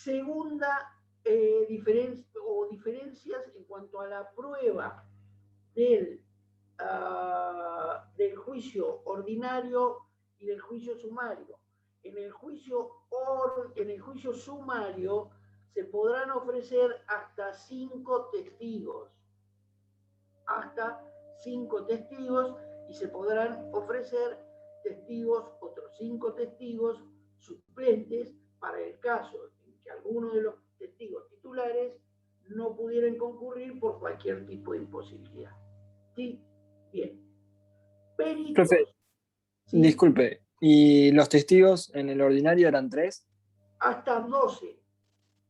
Segunda diferencias en cuanto a la prueba del juicio ordinario y del juicio sumario. En el juicio sumario se podrán ofrecer hasta 5 testigos. Hasta 5 testigos, y se podrán ofrecer otros 5 testigos suplentes para el caso en que alguno de los testigos titulares no pudieran concurrir por cualquier tipo de imposibilidad. ¿Sí? Bien. Peritos. Profe, ¿sí? Disculpe, ¿y los testigos en el ordinario eran 3? Hasta 12.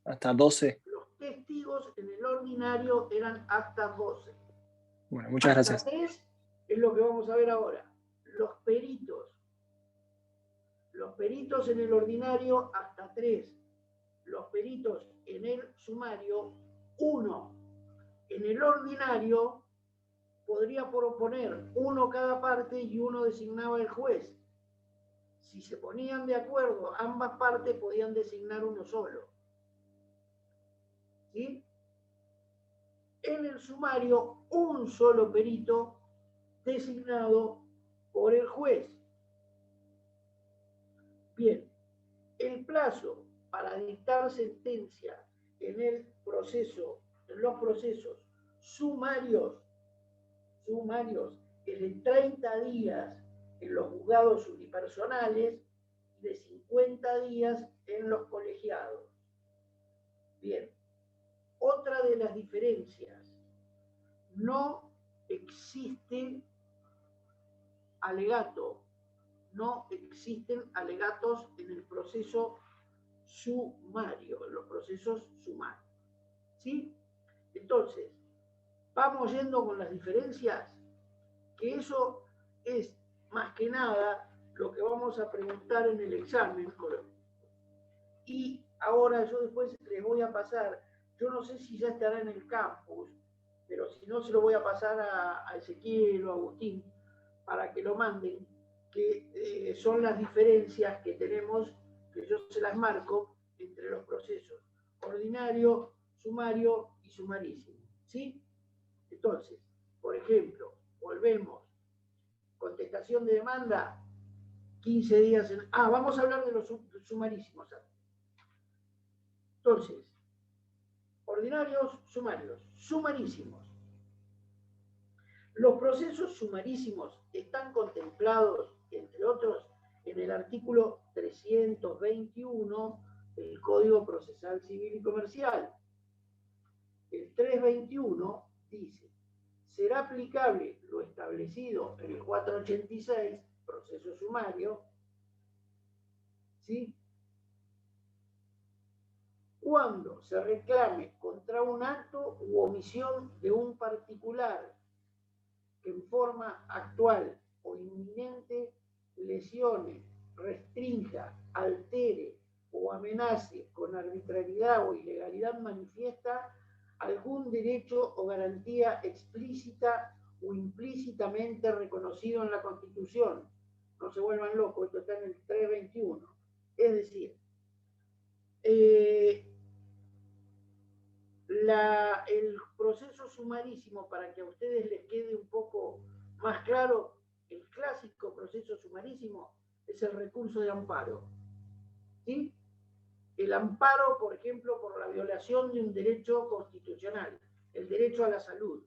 ¿Hasta 12? Los testigos en el ordinario eran hasta 12. Bueno, muchas gracias. 3 es lo que vamos a ver ahora. Los peritos. Los peritos en el ordinario hasta 3. Los peritos en el sumario 1. En el ordinario podría proponer 1 cada parte y 1 designaba el juez. Si se ponían de acuerdo ambas partes, podían designar 1 solo. ¿Sí? En el sumario, un solo perito designado por el juez. Bien, el plazo para dictar sentencia en los procesos sumarios es de 30 días en los juzgados unipersonales y de 50 días en los colegiados. Bien, otra de las diferencias, no existe alegato, no existen alegatos en el proceso sumario, en los procesos sumarios. ¿Sí? Entonces, vamos yendo con las diferencias, que eso es más que nada lo que vamos a preguntar en el examen. Y ahora yo después les voy a pasar, yo no sé si ya estará en el campus, pero si no se lo voy a pasar a Ezequiel o a Agustín para que lo manden, que son las diferencias que tenemos, que yo se las marco, entre los procesos ordinario, sumario y sumarísimo. ¿Sí? Entonces, por ejemplo, volvemos, contestación de demanda, 15 días en... vamos a hablar de los sumarísimos. Entonces, ordinarios, sumarios, sumarísimos. Los procesos sumarísimos están contemplados, entre otros, en el artículo 321 del Código Procesal Civil y Comercial. El 321 dice: será aplicable lo establecido en el 486, proceso sumario, ¿sí?, cuando se reclame contra un acto u omisión de un particular que en forma actual o inminente lesione, restrinja, altere o amenace con arbitrariedad o ilegalidad manifiesta algún derecho o garantía explícita o implícitamente reconocido en la Constitución. No se vuelvan locos, esto está en el 321. Es decir, el proceso sumarísimo, para que a ustedes les quede un poco más claro, el clásico proceso sumarísimo es el recurso de amparo. ¿Sí? El amparo, por ejemplo, por la violación de un derecho constitucional, el derecho a la salud.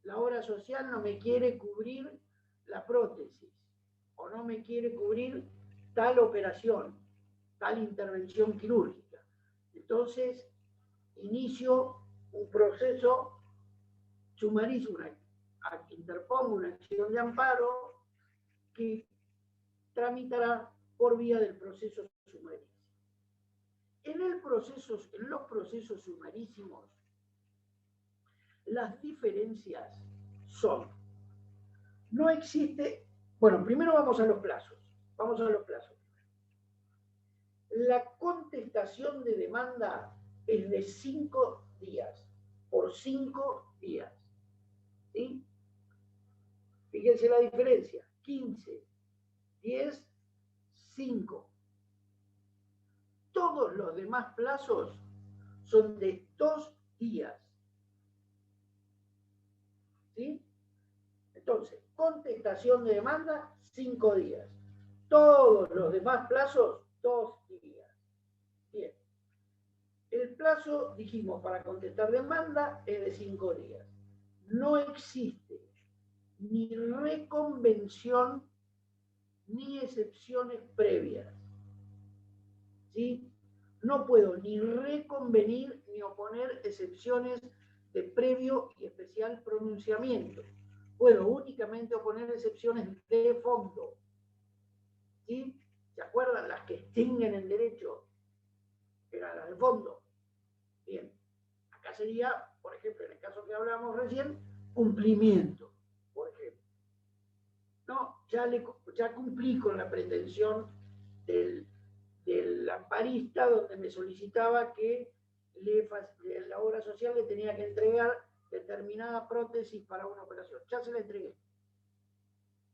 La obra social no me quiere cubrir la prótesis, o no me quiere cubrir tal operación, tal intervención quirúrgica. Entonces, inicio un proceso sumarísimo, interpongo una acción de amparo que tramitará por vía del proceso sumarísimo. En los procesos sumarísimos, las diferencias son, no existe, bueno, primero vamos a los plazos. La contestación de demanda es de 5 días, por 5 días. ¿Sí? Fíjense la diferencia, 15, 10, 5. todos los demás plazos son de 2 días. ¿Sí? Entonces, contestación de demanda, 5 días. Todos los demás plazos, 2 días. Bien. El plazo, dijimos, para contestar demanda es de 5 días. No existe ni reconvención ni excepciones previas. ¿Sí? No puedo ni reconvenir ni oponer excepciones de previo y especial pronunciamiento. Puedo únicamente oponer excepciones de fondo. ¿Sí? ¿Se acuerdan? Las que extinguen el derecho eran las de fondo. Bien. Acá sería, por ejemplo, en el caso que hablamos recién, cumplimiento, por ejemplo. No, ya cumplí con la pretensión del amparista, donde me solicitaba que la obra social le tenía que entregar determinada prótesis para una operación. Ya se la entregué.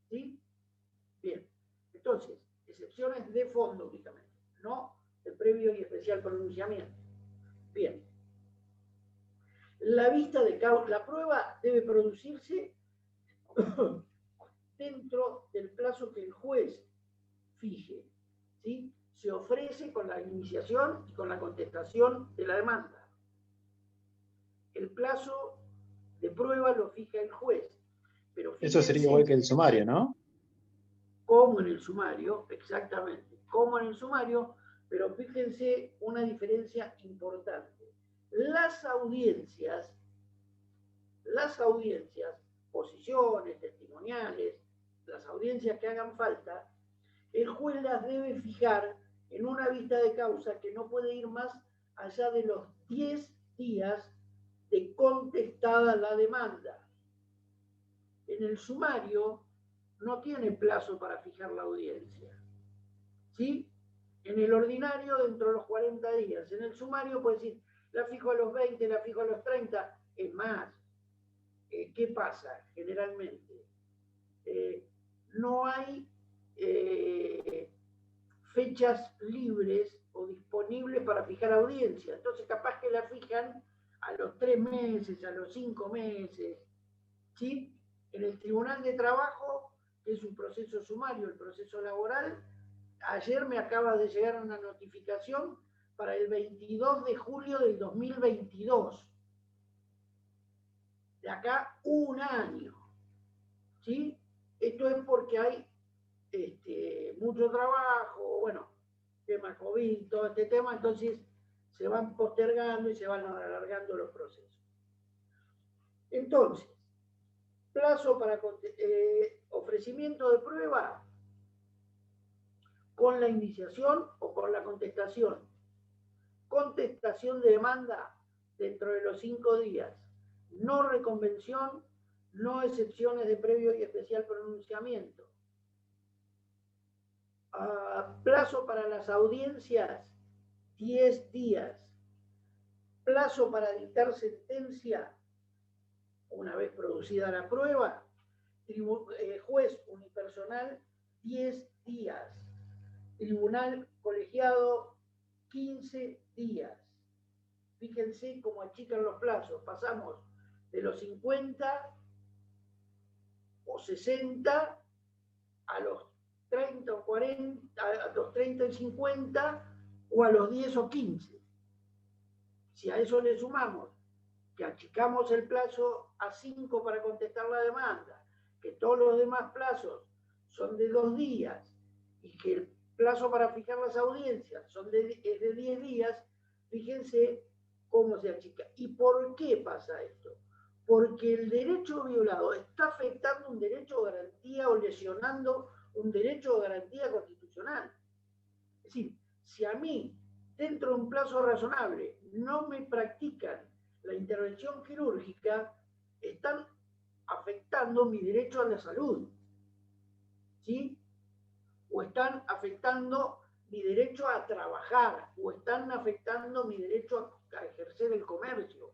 ¿Sí? Bien. Entonces, excepciones de fondo únicamente, no de previo y especial pronunciamiento. Bien. La vista de causa, la prueba debe producirse dentro del plazo que el juez fije. ¿Sí? Se ofrece con la iniciación y con la contestación de la demanda. El plazo de prueba lo fija el juez. Pero eso sería igual que el sumario, ¿no? Como en el sumario, exactamente, como en el sumario, pero fíjense una diferencia importante. Las audiencias, posiciones, testimoniales, las audiencias que hagan falta, el juez las debe fijar en una vista de causa que no puede ir más allá de los 10 días de contestada la demanda. En el sumario no tiene plazo para fijar la audiencia. ¿Sí? En el ordinario dentro de los 40 días. En el sumario puede decir, la fijo a los 20, la fijo a los 30. Es más, ¿qué pasa? Generalmente, no hay fechas libres o disponibles para fijar audiencia. Entonces, capaz que la fijan a los 3 meses, a los 5 meses. ¿Sí? En el Tribunal de Trabajo, que es un proceso sumario, el proceso laboral, ayer me acaba de llegar una notificación para el 22 de julio del 2022. De acá un año. ¿Sí? Esto es porque hay mucho trabajo, bueno, tema COVID, todo este tema, entonces se van postergando y se van alargando los procesos. Entonces, plazo para ofrecimiento de prueba con la iniciación o con la contestación. Contestación de demanda dentro de los 5 días. No reconvención, no excepciones de previo y especial pronunciamiento. Plazo para las audiencias, 10 días. Plazo para dictar sentencia, una vez producida la prueba, juez unipersonal, 10 días. Tribunal colegiado, 15 días. Fíjense cómo achican los plazos. Pasamos de los 50 o 60 a los 30 o 40, a los 30 y 50 o a los 10 o 15. Si a eso le sumamos que achicamos el plazo a 5 para contestar la demanda, que todos los demás plazos son de 2 días y que el plazo para fijar las audiencias es de 10 días, fíjense cómo se achica. ¿Y por qué pasa esto? Porque el derecho violado está afectando un derecho de garantía o lesionando un derecho de garantía constitucional. Es decir, si a mí, dentro de un plazo razonable, no me practican la intervención quirúrgica, están afectando mi derecho a la salud. ¿Sí? O están afectando mi derecho a trabajar, o están afectando mi derecho a ejercer el comercio.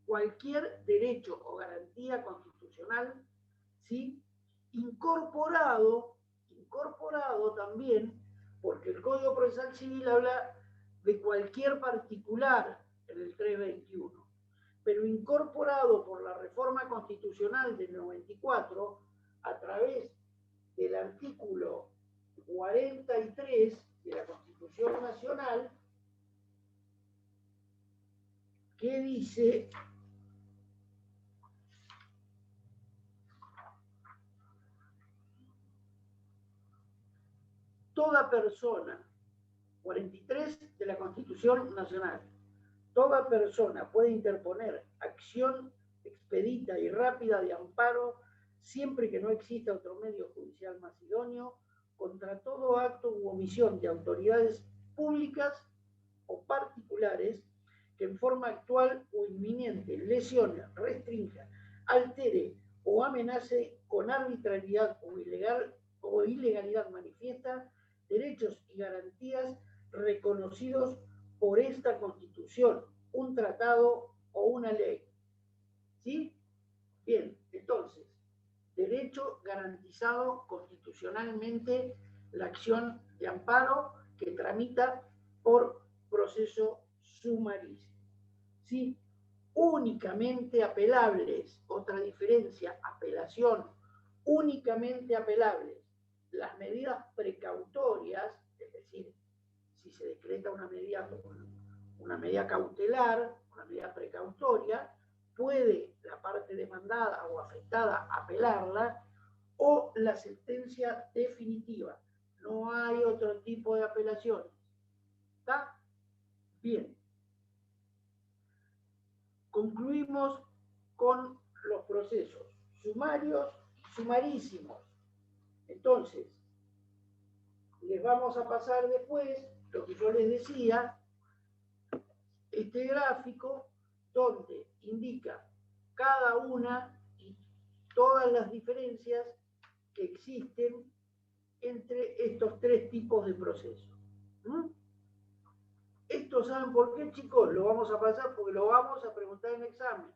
Cualquier derecho o garantía constitucional, ¿sí? Incorporado también, porque el Código Procesal Civil habla de cualquier particular en el 321, pero incorporado por la reforma constitucional del 94 a través del artículo 43 de la Constitución Nacional, que dice: toda persona, 43 de la Constitución Nacional, toda persona puede interponer acción expedita y rápida de amparo siempre que no exista otro medio judicial más idóneo contra todo acto u omisión de autoridades públicas o particulares que en forma actual o inminente lesione, restrinja, altere o amenace con arbitrariedad o ilegalidad manifiesta derechos y garantías reconocidos por esta Constitución, un tratado o una ley. ¿Sí? Bien, entonces, derecho garantizado constitucionalmente la acción de amparo que tramita por proceso sumarísimo. ¿Sí? Únicamente apelables, otra diferencia, apelación, únicamente apelables las medidas precautorias, es decir, si se decreta una medida cautelar, una medida precautoria, puede la parte demandada o afectada apelarla, o la sentencia definitiva. No hay otro tipo de apelaciones. ¿Está? Bien. Concluimos con los procesos sumarios y sumarísimos. Entonces, les vamos a pasar después lo que yo les decía, este gráfico donde indica cada una y todas las diferencias que existen entre estos tres tipos de procesos. Esto, ¿saben por qué, chicos? Lo vamos a pasar porque lo vamos a preguntar en examen.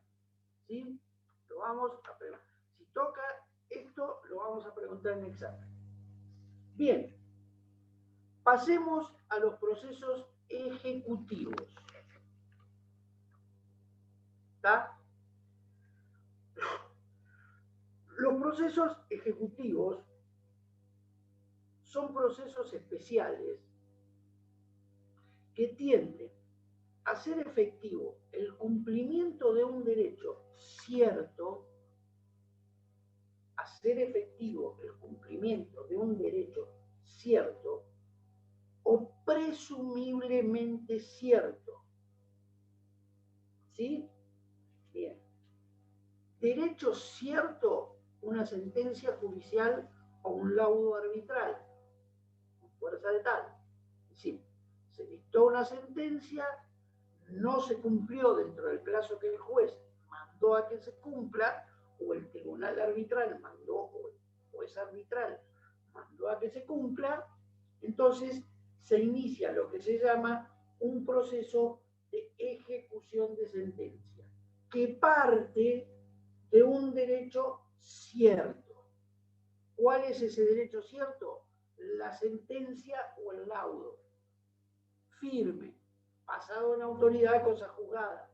¿Sí? Lo vamos a preguntar. Si toca esto, lo vamos a preguntar en examen. Bien. Pasemos a los procesos ejecutivos. ¿Está? Los procesos ejecutivos son procesos especiales que tienden a hacer efectivo el cumplimiento de un derecho cierto, o presumiblemente cierto. ¿Sí? Bien. Derecho cierto, una sentencia judicial o un laudo arbitral, con fuerza de tal. Es decir, se dictó una sentencia, no se cumplió dentro del plazo que el juez mandó a que se cumpla, o el tribunal arbitral mandó, o el juez arbitral mandó a que se cumpla, entonces se inicia lo que se llama un proceso de ejecución de sentencia, que parte de un derecho cierto. ¿Cuál es ese derecho cierto? La sentencia o el laudo. Firme, pasado en autoridad, cosa juzgada.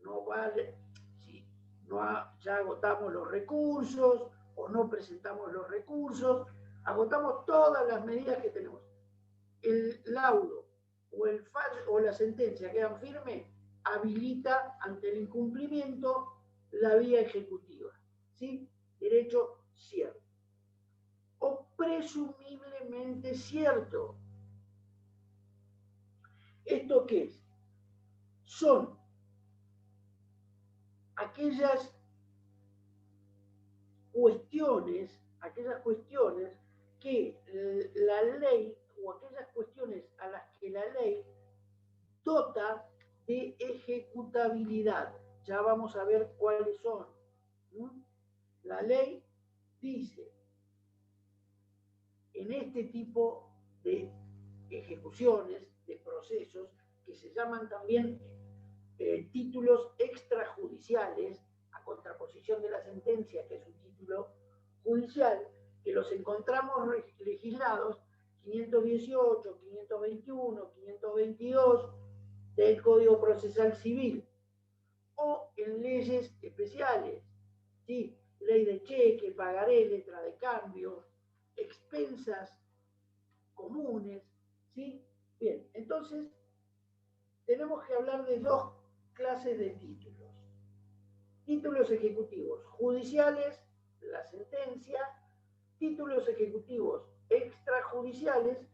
No vale, si no ya agotamos los recursos o no presentamos los recursos, agotamos todas las medidas que tenemos. El laudo o el fallo o la sentencia quedan firmes, habilita ante el incumplimiento la vía ejecutiva. ¿Sí? Derecho cierto. O presumiblemente cierto. ¿Esto qué es? Son aquellas cuestiones que la ley, o aquellas cuestiones a las que la ley dota de ejecutabilidad. Ya vamos a ver cuáles son. La ley dice, en este tipo de ejecuciones, de procesos, que se llaman también títulos extrajudiciales, a contraposición de la sentencia, que es un título judicial, que los encontramos legislados 518, 521, 522 del Código Procesal Civil, o en leyes especiales, ¿sí? Ley de cheque, pagaré, letra de cambio, expensas comunes, ¿sí? Bien, entonces tenemos que hablar de dos clases de títulos. Títulos ejecutivos judiciales, la sentencia, títulos ejecutivos extrajudiciales,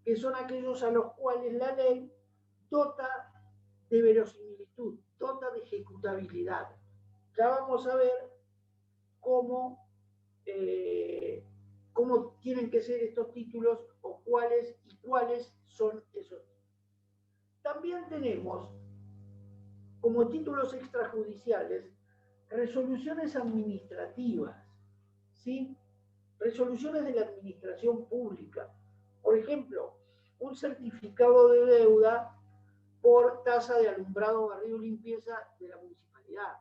que son aquellos a los cuales la ley dota de verosimilitud, dota de ejecutabilidad. Ya vamos a ver cómo tienen que ser estos títulos o cuáles son esos. También tenemos como títulos extrajudiciales resoluciones administrativas, ¿sí? Resoluciones de la administración pública. Por ejemplo, un certificado de deuda por tasa de alumbrado, barrido y limpieza de la municipalidad.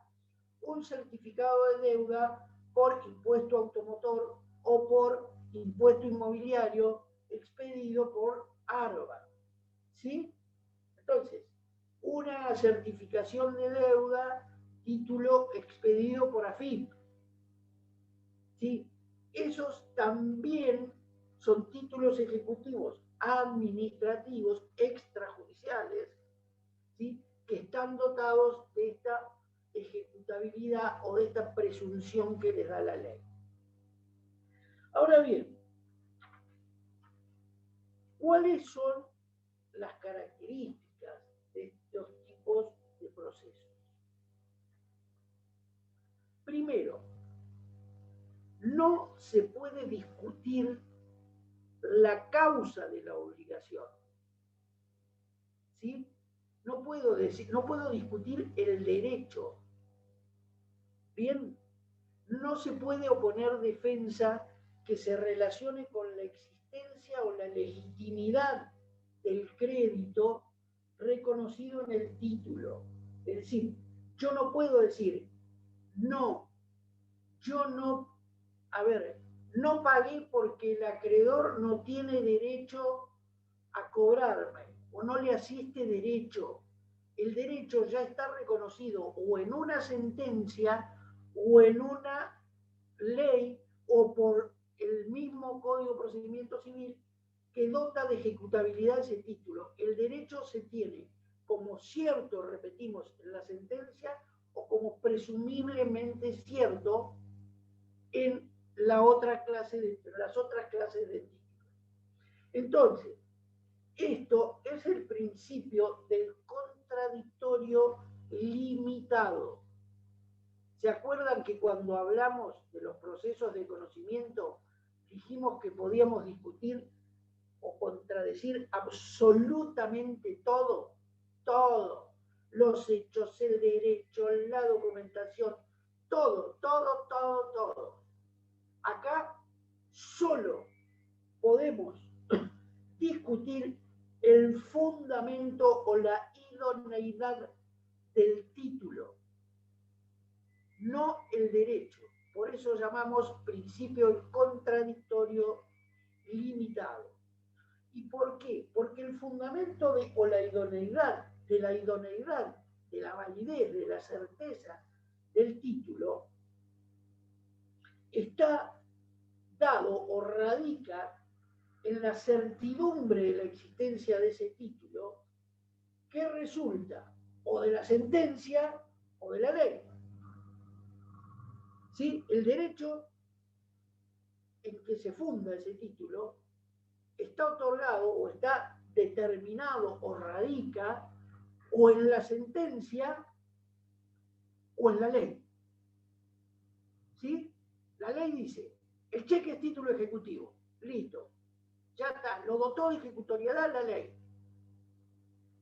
Un certificado de deuda por impuesto automotor o por impuesto inmobiliario expedido por ARBA, ¿sí? Entonces, una certificación de deuda, título expedido por AFIP, ¿sí? Esos también son títulos ejecutivos administrativos extrajudiciales, ¿sí? Que están dotados de esta ejecutabilidad o de esta presunción que les da la ley. Ahora bien, ¿cuáles son las características de estos tipos de procesos? Primero, no se puede discutir la causa de la obligación, ¿sí? No puedo discutir el derecho. Bien, no se puede oponer defensa que se relacione con la existencia o la legitimidad del crédito reconocido en el título. Es decir, yo no puedo decir, no, yo no, no pagué porque el acreedor no tiene derecho a cobrarme o no le asiste derecho. El derecho ya está reconocido o en una sentencia o en una ley o por el mismo Código de Procedimiento Civil que dota de ejecutabilidad ese título. El derecho se tiene como cierto, repetimos, en la sentencia o como presumiblemente cierto en las otras clases de títulos. Entonces, esto es el principio del contradictorio limitado. ¿Se acuerdan que cuando hablamos de los procesos de conocimiento dijimos que podíamos discutir o contradecir absolutamente todo? Todo. Los hechos, el derecho, la documentación, todo. Acá solo podemos discutir el fundamento o la idoneidad del título, no el derecho. Por eso llamamos principio contradictorio limitado. ¿Y por qué? Porque el fundamento o la idoneidad, de la validez, de la certeza del título, está dado o radica en la certidumbre de la existencia de ese título que resulta o de la sentencia o de la ley. ¿Sí? El derecho en que se funda ese título está otorgado o está determinado o radica o en la sentencia o en la ley. ¿Sí? La ley dice, el cheque es título ejecutivo. Listo. Ya está, lo dotó de ejecutoriedad la ley.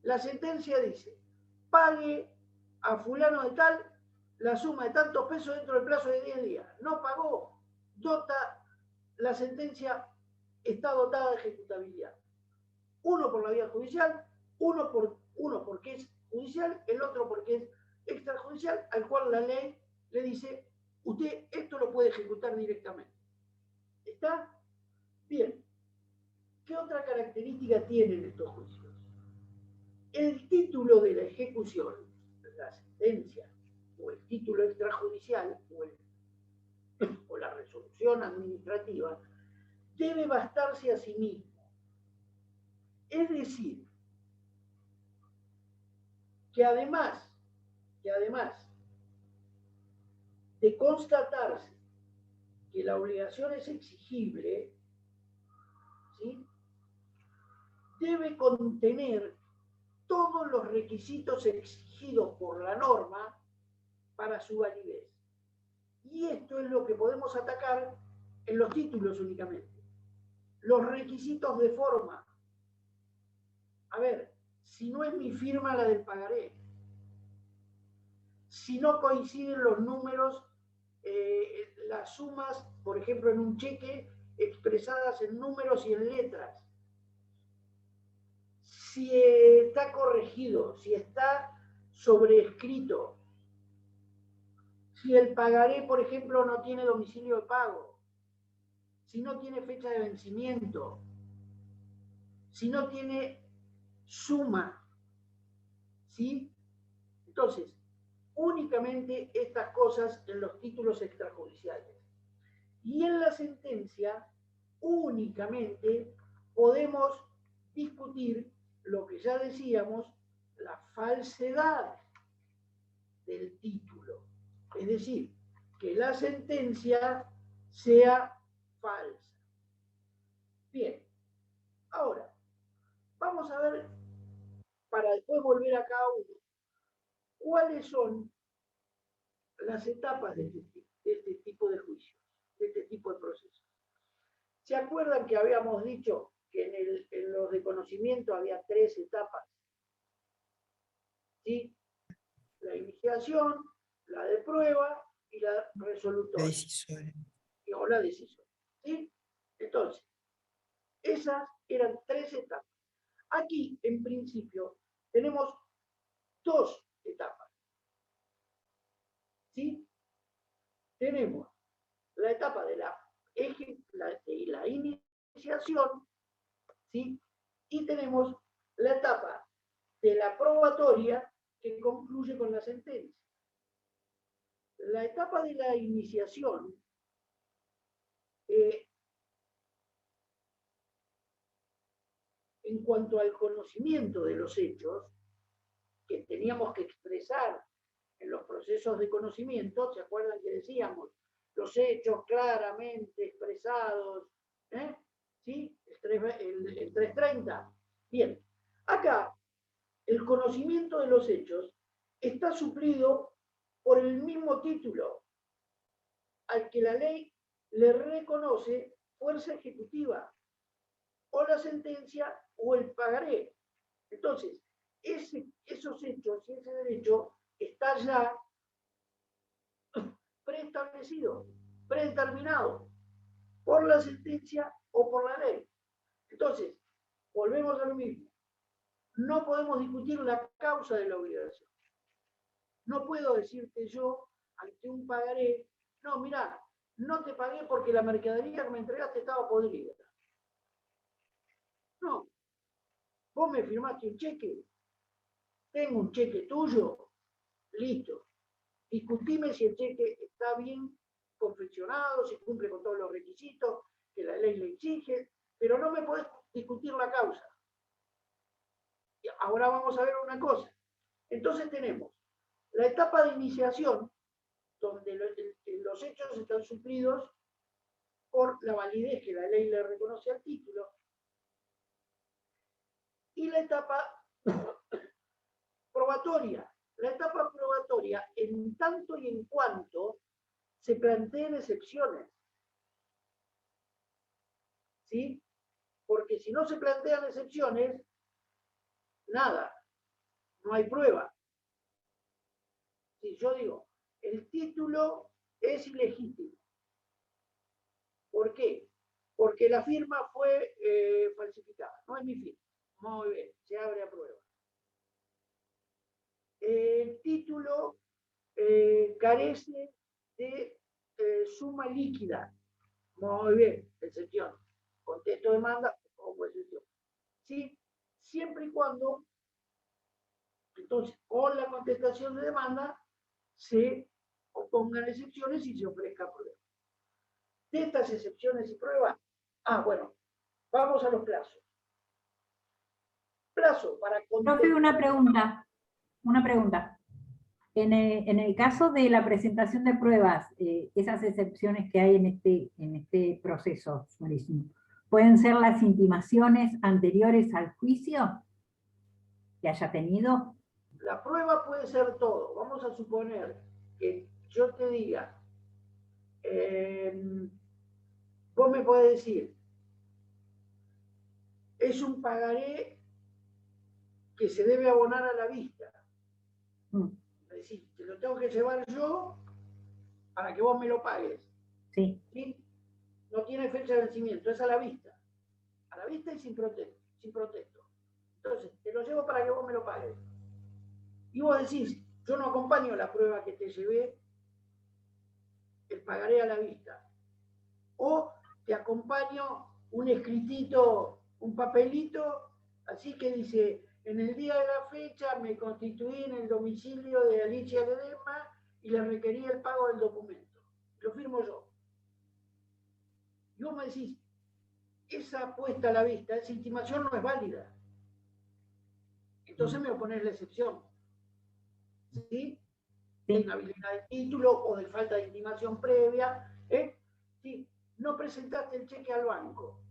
La sentencia dice, pague a fulano de tal la suma de tantos pesos dentro del plazo de 10 días. No pagó, la sentencia está dotada de ejecutabilidad. Uno por la vía judicial, uno porque es judicial, el otro porque es extrajudicial, al cual la ley le dice, usted esto lo puede ejecutar directamente. ¿Está? Bien. ¿Qué otra característica tienen estos juicios? El título de la ejecución, la sentencia, o el título extrajudicial, o la resolución administrativa, debe bastarse a sí mismo. Es decir, que además de constatarse que la obligación es exigible, ¿sí?, debe contener todos los requisitos exigidos por la norma para su validez. Y esto es lo que podemos atacar en los títulos únicamente. Los requisitos de forma. A ver, si no es mi firma la del pagaré, si no coinciden los números, las sumas, por ejemplo, en un cheque, expresadas en números y en letras, si está corregido, si está sobreescrito, si el pagaré, por ejemplo, no tiene domicilio de pago, si no tiene fecha de vencimiento, si no tiene suma, ¿sí? Entonces, únicamente estas cosas en los títulos extrajudiciales. Y en la sentencia, únicamente podemos discutir lo que ya decíamos, la falsedad del título. Es decir, que la sentencia sea falsa. Bien, ahora, vamos a ver, para después volver a cada uno, cuáles son las etapas de este tipo de juicios, de este tipo de procesos. ¿Se acuerdan que habíamos dicho que en los de conocimiento había 3 etapas? ¿Sí? La iniciación, la de prueba y la resolutoria. O la decisoria. ¿Sí? Entonces, esas eran 3 etapas. Aquí, en principio, tenemos 2 etapas. ¿Sí? Tenemos la etapa de la iniciación, ¿sí? Y tenemos la etapa de la probatoria que concluye con la sentencia. La etapa de la iniciación en cuanto al conocimiento de los hechos que teníamos que expresar en los procesos de conocimiento, ¿se acuerdan que decíamos? Los hechos claramente expresados, ¿sí? El 330. Bien, acá el conocimiento de los hechos está suplido por el mismo título al que la ley le reconoce fuerza ejecutiva, o la sentencia o el pagaré. Entonces, esos hechos y ese derecho está ya preestablecido, predeterminado por la sentencia o por la ley. Entonces, volvemos a lo mismo. No podemos discutir la causa de la obligación. No puedo decirte yo, ante un pagaré, no, mirá, no te pagué porque la mercadería que me entregaste estaba podrida. No. Vos me firmaste un cheque, tengo un cheque tuyo, listo. Discutime si el cheque está bien confeccionado, si cumple con todos los requisitos que la ley le exige, pero no me podés discutir la causa. Y ahora vamos a ver una cosa. Entonces tenemos la etapa de iniciación, donde los hechos están suplidos por la validez que la ley le reconoce al título, y la etapa probatoria. La etapa probatoria, en tanto y en cuanto se planteen excepciones. ¿Sí? Porque si no se plantean excepciones, nada, no hay prueba. Si yo digo, el título es ilegítimo. ¿Por qué? Porque la firma fue falsificada. No es mi firma. Muy bien, se abre a prueba. El título carece de suma líquida. Muy bien, excepción. Contesto demanda como excepción. ¿sí? Siempre y cuando, entonces, con la contestación de demanda, se opongan excepciones y se ofrezca prueba. De estas excepciones y pruebas, bueno, vamos a los plazos. Plazo para contestar. Profe, una pregunta. En el caso de la presentación de pruebas, esas excepciones que hay en este proceso, ¿pueden ser las intimaciones anteriores al juicio que haya tenido? La prueba puede ser todo. Vamos a suponer que yo te diga, vos me podés decir, es un pagaré que se debe abonar a la vista. Es decir, te lo tengo que llevar yo para que vos me lo pagues. Sí. ¿Sí? No tiene fecha de vencimiento, es a la vista. A la vista y sin protesto. Entonces, te lo llevo para que vos me lo pagues. Y vos decís, yo no acompaño la prueba que te llevé, el pagaré a la vista. O te acompaño un escritito, un papelito, así que dice, en el día de la fecha me constituí en el domicilio de Alicia Ledesma y le requerí el pago del documento. Lo firmo yo. Y vos me decís, esa puesta a la vista, esa intimación no es válida. Entonces me oponés la excepción. ¿Sí? De inhabilidad de título o de falta de intimación previa. ¿Sí? No presentaste el cheque al banco.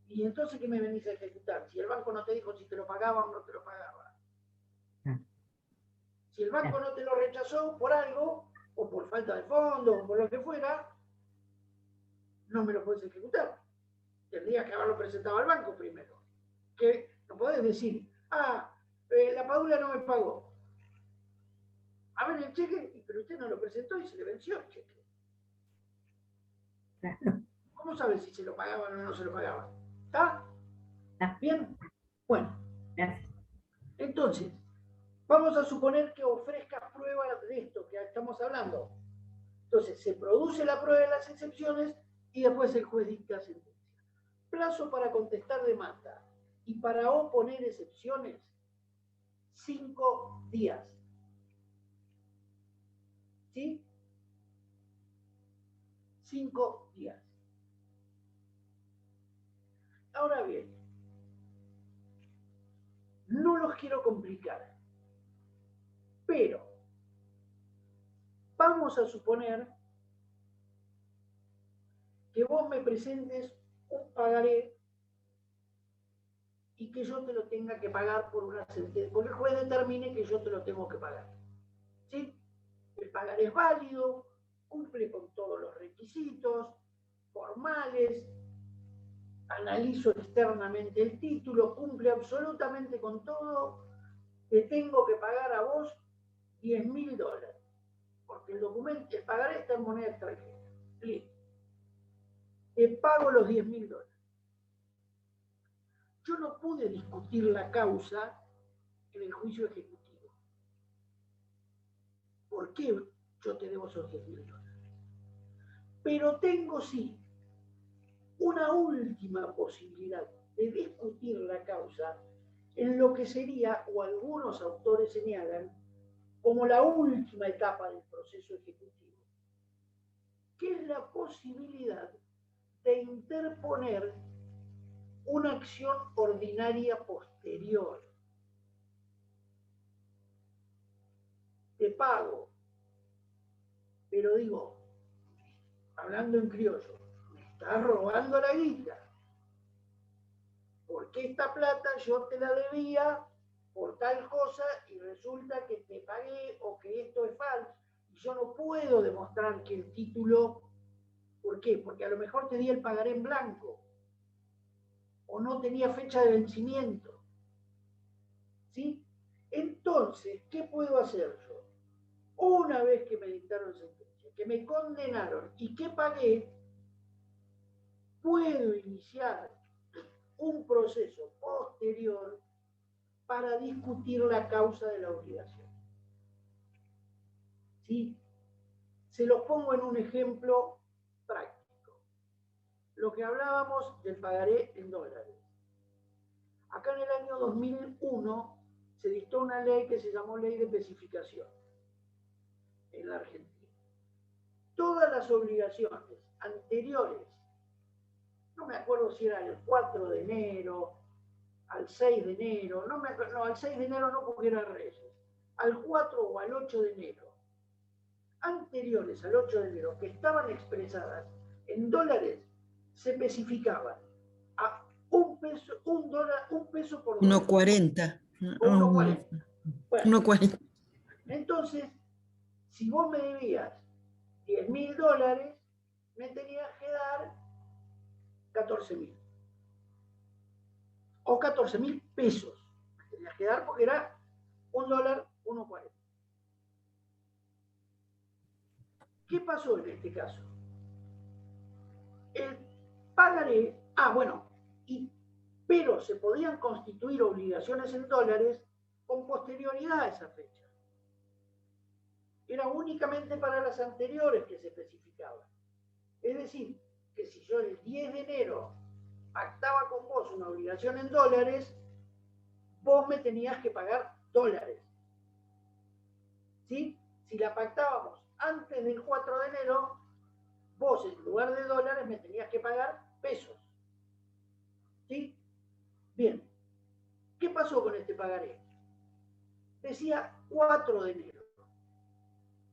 ¿Y entonces qué me venís a ejecutar? Si el banco no te dijo si te lo pagaba o no te lo pagaba. Si el banco no te lo rechazó por algo, o por falta de fondos, o por lo que fuera, no me lo puedes ejecutar. Tendrías que haberlo presentado al banco primero. Que no podés decir, la Padula no me pagó. A ver el cheque, pero usted no lo presentó y se le venció el cheque. ¿Cómo sabe si se lo pagaban o no se lo pagaban? ¿Está? ¿Bien? Bueno. Entonces, vamos a suponer que ofrezcas pruebas de esto que estamos hablando. Entonces, se produce la prueba de las excepciones y después el juez dicta sentencia. Plazo para contestar demanda y para oponer excepciones, 5 días. ¿Sí? 5 días. Ahora bien, no los quiero complicar, pero vamos a suponer que vos me presentes un pagaré y que yo te lo tenga que pagar por una sentencia, porque el juez determine que yo te lo tengo que pagar. ¿Sí? El pagaré es válido, cumple con todos los requisitos formales, analizo externamente el título, cumple absolutamente con todo, te tengo que pagar a vos $10.000, porque el documento, el pagaré está en moneda extranjera. Listo. Te pago los $10.000. Yo no pude discutir la causa en el juicio ejecutivo. ¿Por qué yo te debo esos $10.000? Pero tengo sí una última posibilidad de discutir la causa en lo que sería, o algunos autores señalan, como la última etapa del proceso ejecutivo, que es la posibilidad de interponer una acción ordinaria posterior. Te pago, pero digo, hablando en criollo, me estás robando la guita. Porque esta plata yo te la debía por tal cosa y resulta que te pagué o que esto es falso. Y yo no puedo demostrar que el título, ¿por qué? Porque a lo mejor te di el pagaré en blanco o no tenía fecha de vencimiento. ¿Sí? Entonces, ¿qué puedo hacer yo? Una vez que me dictaron sentencia, que me condenaron y que pagué, puedo iniciar un proceso posterior para discutir la causa de la obligación. ¿Sí? Se los pongo en un ejemplo práctico. Lo que hablábamos del pagaré en dólares. Acá en el año 2001 se dictó una ley que se llamó Ley de Especificación en la Argentina. Todas las obligaciones anteriores, no me acuerdo si era el 4 de enero, al 6 de enero, no, al 6 de enero no porque era Reyes, al 4 o al 8 de enero, anteriores al 8 de enero, que estaban expresadas en dólares, se especificaban a un peso por dólar. 1.40. O 1.40. Bueno, 1.40. entonces, si vos me debías $10.000, me tenías que dar 14.000. O 14.000 pesos. Me tenías que dar porque era $1, 1.40. ¿Qué pasó en este caso? El pagaré, pero se podían constituir obligaciones en dólares con posterioridad a esa fecha. Era únicamente para las anteriores que se especificaba. Es decir, que si yo el 10 de enero pactaba con vos una obligación en dólares, vos me tenías que pagar dólares. ¿Sí? Si la pactábamos antes del 4 de enero, vos en lugar de dólares me tenías que pagar pesos. ¿Sí? Bien. ¿Qué pasó con este pagaré? Decía 4 de enero,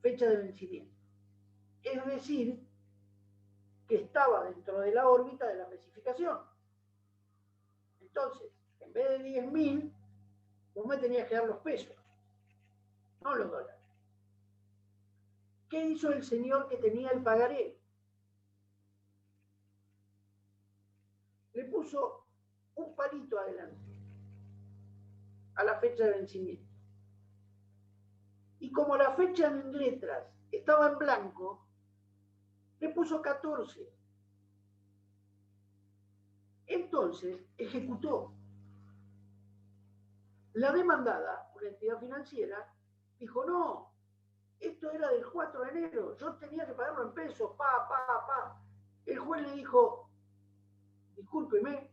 fecha de vencimiento. Es decir, que estaba dentro de la órbita de la especificación. Entonces, en vez de 10.000, vos me tenías que dar los pesos, no los dólares. ¿Qué hizo el señor que tenía el pagaré? Le puso un palito adelante a la fecha de vencimiento. Y como la fecha en letras estaba en blanco, le puso 14. Entonces, ejecutó. La demandada, una entidad financiera, dijo, no, esto era del 4 de enero, yo tenía que pagarlo en pesos, pa. El juez le dijo, discúlpeme,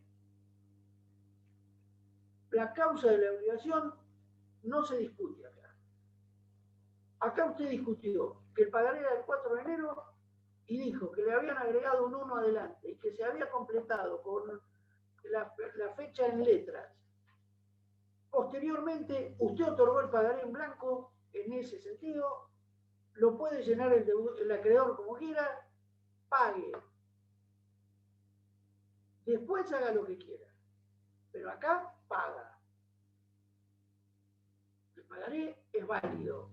la causa de la obligación no se discute acá. Acá usted discutió que el pagaré era el 4 de enero y dijo que le habían agregado un 1 adelante y que se había completado con la fecha en letras. Posteriormente, usted otorgó el pagaré en blanco en ese sentido, lo puede llenar el acreedor como quiera, pague. Después haga lo que quiera, pero acá paga. El pagaré es válido.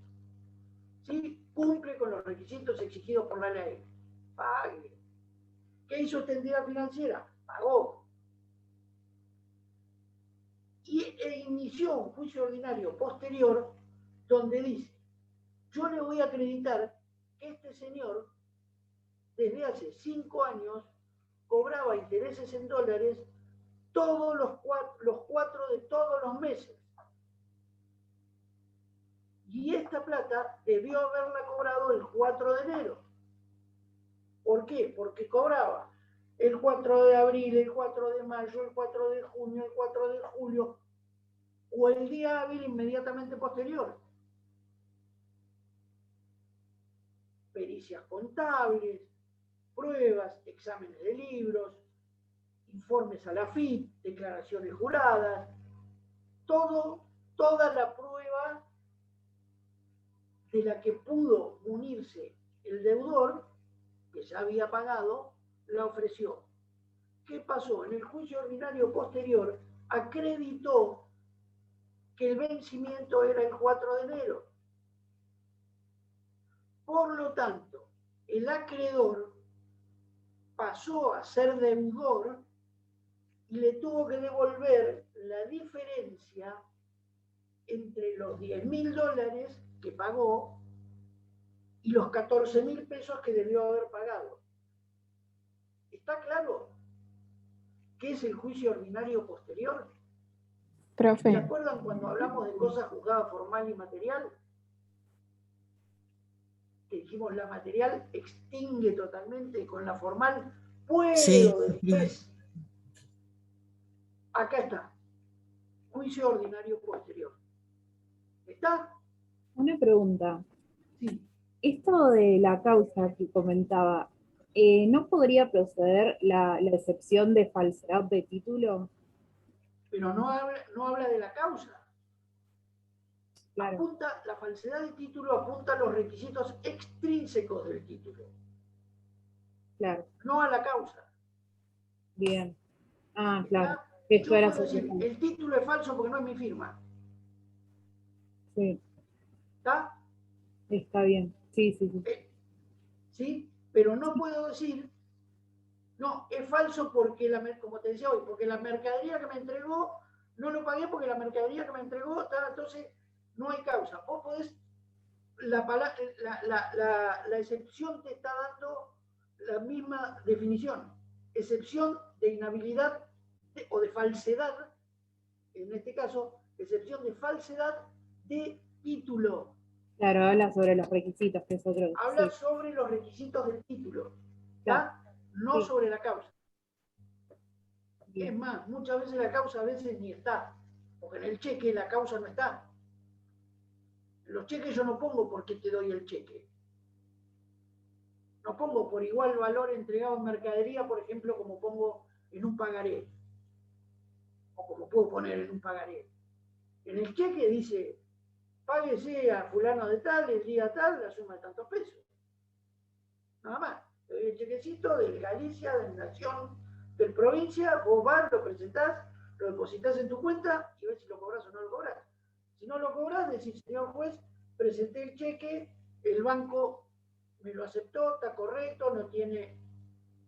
¿Sí? Cumple con los requisitos exigidos por la ley. Pague. ¿Qué hizo esta entidad financiera? Pagó. E inició un juicio ordinario posterior donde dice, yo le voy a acreditar que este señor desde hace 5 años cobraba intereses en dólares todos los cuatro de todos los meses. Y esta plata debió haberla cobrado el 4 de enero. ¿Por qué? Porque cobraba el 4 de abril, el 4 de mayo, el 4 de junio, el 4 de julio o el día hábil inmediatamente posterior. Pericias contables, pruebas, exámenes de libros, informes a la FIP, declaraciones juradas, toda la prueba de la que pudo unirse el deudor, que ya había pagado, la ofreció. ¿Qué pasó? En el juicio ordinario posterior acreditó que el vencimiento era el 4 de enero. Por lo tanto, el acreedor pasó a ser deudor y le tuvo que devolver la diferencia entre los $10.000 que pagó y los 14.000 pesos que debió haber pagado. ¿Está claro qué es el juicio ordinario posterior? Profe. ¿Se acuerdan cuando hablamos de cosas juzgadas formal y material? Que dijimos la material extingue totalmente, con la formal puedo Sí. después. Acá está. juicio ordinario posterior. ¿Está? Una pregunta. Sí. Esto de la causa que comentaba, ¿no podría proceder la excepción de falsedad de título? Pero no habla de la causa. Claro, La falsedad de título apunta a los requisitos extrínsecos del título, claro, no a la causa. bien. Ah, claro. ¿Está? Esto Yo era puedo decir, suficiente. el título es falso porque no es mi firma. Sí, ¿Está? está bien. Sí, sí, sí. ¿Sí? Pero no puedo decir, no, es falso porque, como te decía hoy, porque la mercadería que me entregó, no lo pagué porque la mercadería que me entregó, entonces no hay causa. Vos podés, la excepción te está dando la misma definición. Excepción de inhabilidad o de falsedad, en este caso, excepción de falsedad de título. Claro, habla sobre los requisitos, que es otro. Habla Sí, sobre los requisitos del título, claro. ¿está? No Sí, sobre la causa. Es bien. más, muchas veces la causa a veces ni está, porque en el cheque la causa no está. En los cheques yo no pongo por qué te doy el cheque. No pongo por igual valor entregado en mercadería, por ejemplo, como pongo en un pagaré, o como puedo poner en un pagaré. En el cheque dice, páguese a fulano de tal, el día tal, la suma de tantos pesos. Nada más. Te doy el chequecito del Galicia, de Nación, del provincia, vos vas, lo presentás, lo depositas en tu cuenta y ves si lo cobras o no lo cobras. Si no lo cobras, decís, señor juez, presenté el cheque, el banco me lo aceptó, está correcto, no tiene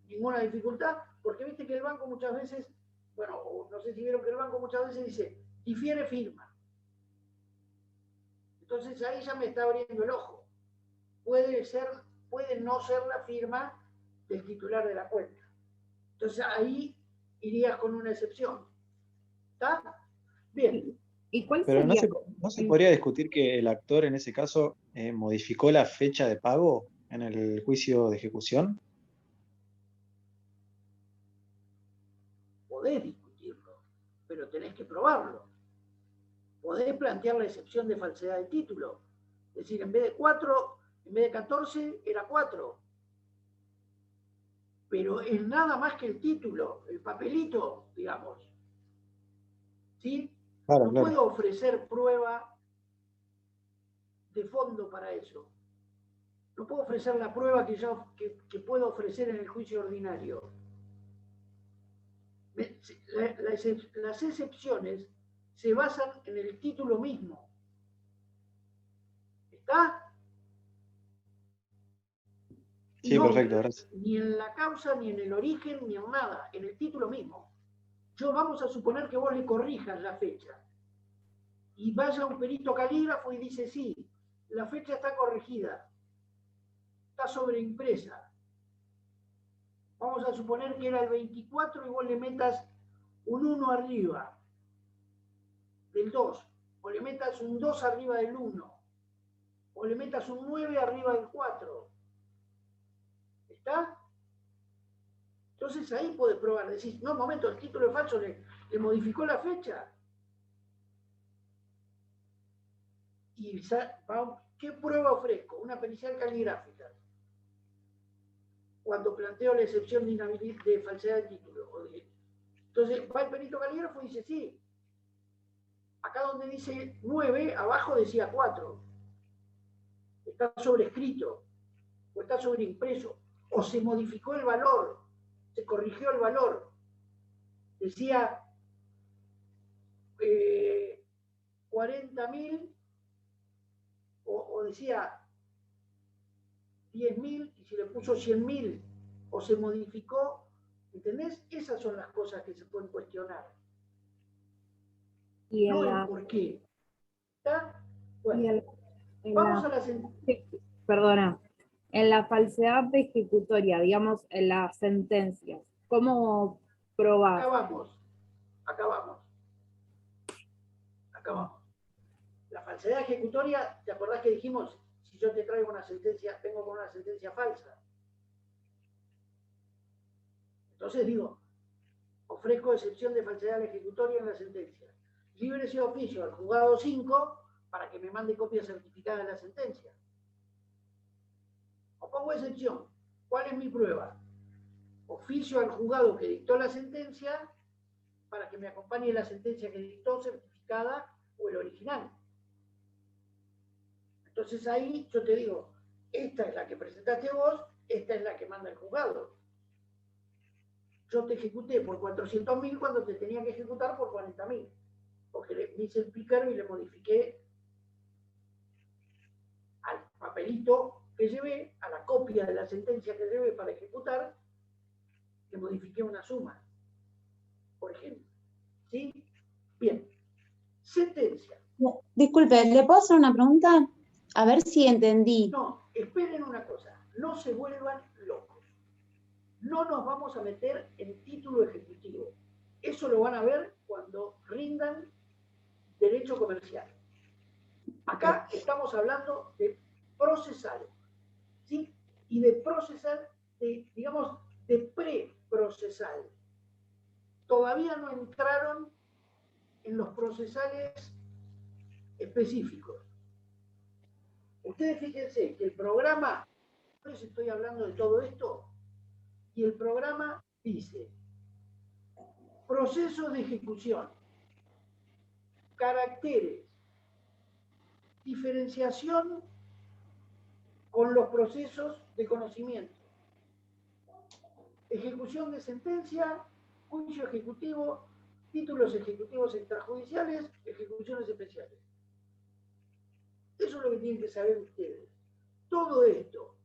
ninguna dificultad, porque viste que el banco muchas veces, bueno, no sé si vieron que el banco muchas veces dice, difiere firma. Entonces ahí ya me está abriendo el ojo. Puede no ser la firma del titular de la cuenta. Entonces ahí irías con una excepción. ¿Está? Bien. ¿Y cuál Pero sería? no se podría discutir que el actor en ese caso modificó la fecha de pago en el juicio de ejecución. Podés discutirlo, pero tenés que probarlo. Podés plantear la excepción de falsedad de título. Es decir, en vez de 4, en vez de 14, era 4. Pero es nada más que el título, el papelito, digamos. ¿Sí? Claro, No claro. puedo ofrecer prueba de fondo para eso. No puedo ofrecer la prueba que puedo ofrecer en el juicio ordinario. Las excepciones se basan en el título mismo. ¿Está? Y Sí, no perfecto, gracias. ni en la causa, ni en el origen, ni en nada, en el título mismo. Yo vamos a suponer que vos le corrijas la fecha. Y vaya un perito calígrafo y dice, sí, la fecha está corregida, está sobreimpresa. Vamos a suponer que era el 24 y vos le metas un 1 arriba del 2, o le metas un 2 arriba del 1, o le metas un 9 arriba del 4. ¿Está? Entonces ahí podés probar, decís, no, un momento, el título es falso, le modificó la fecha. Y ¿qué prueba ofrezco? Una pericial caligráfica. Cuando planteo la excepción de falsedad de título. Entonces va el perito calígrafo y dice, sí, acá donde dice 9, abajo decía 4. Está sobrescrito, o está sobreimpreso, o se modificó el valor, se corrigió el valor. Decía 40.000 o decía 10.000 y se le puso 100.000 o se modificó, ¿entendés? Esas son las cosas que se pueden cuestionar. Y No en el la, por qué. ¿Está? y Bueno, en vamos la, a la perdona, en la falsedad de ejecutoria, digamos, en las sentencias, ¿cómo probás? acabamos. Acabamos. La falsedad ejecutoria, ¿te acordás que dijimos, si yo te traigo una sentencia, vengo con una sentencia falsa? Entonces digo, ofrezco excepción de falsedad ejecutoria en la sentencia. líbrese de oficio al juzgado 5 para que me mande copia certificada de la sentencia. O pongo excepción. ¿Cuál es mi prueba? Oficio al juzgado que dictó la sentencia para que me acompañe la sentencia que dictó certificada o el original. Entonces ahí yo te digo, esta es la que presentaste vos, esta es la que manda el juzgado. Yo te ejecuté por 400.000 cuando te tenía que ejecutar por 40.000, porque le hice el pícaro y le modifiqué al papelito que llevé, a la copia de la sentencia que llevé para ejecutar, le modifiqué una suma, por ejemplo. ¿Sí? Bien. Sentencia. Disculpe, ¿le puedo hacer una pregunta? A ver si entendí. No, esperen una cosa, no se vuelvan locos. No nos vamos a meter en título ejecutivo. Eso lo van a ver cuando rindan derecho comercial. Acá estamos hablando de procesal, ¿sí? Y de procesal, digamos, de preprocesal. Todavía no entraron en los procesales específicos. Ustedes fíjense que el programa, yo les estoy hablando de todo esto, y el programa dice, proceso de ejecución, caracteres, diferenciación con los procesos de conocimiento, ejecución de sentencia, juicio ejecutivo, títulos ejecutivos extrajudiciales, ejecuciones especiales. Eso es lo que tienen que saber ustedes. Todo esto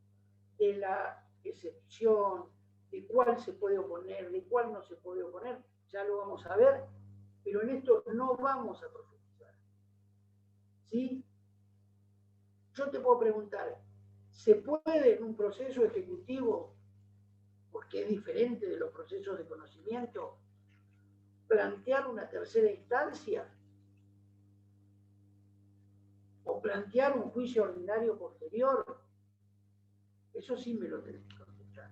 de la excepción, de cuál se puede oponer, de cuál no se puede oponer, ya lo vamos a ver, pero en esto no vamos a profundizar. ¿Sí? Yo te puedo preguntar, ¿se puede en un proceso ejecutivo, porque es diferente de los procesos de conocimiento, plantear una tercera instancia? ¿O plantear un juicio ordinario posterior? Eso sí me lo tenés que contestar.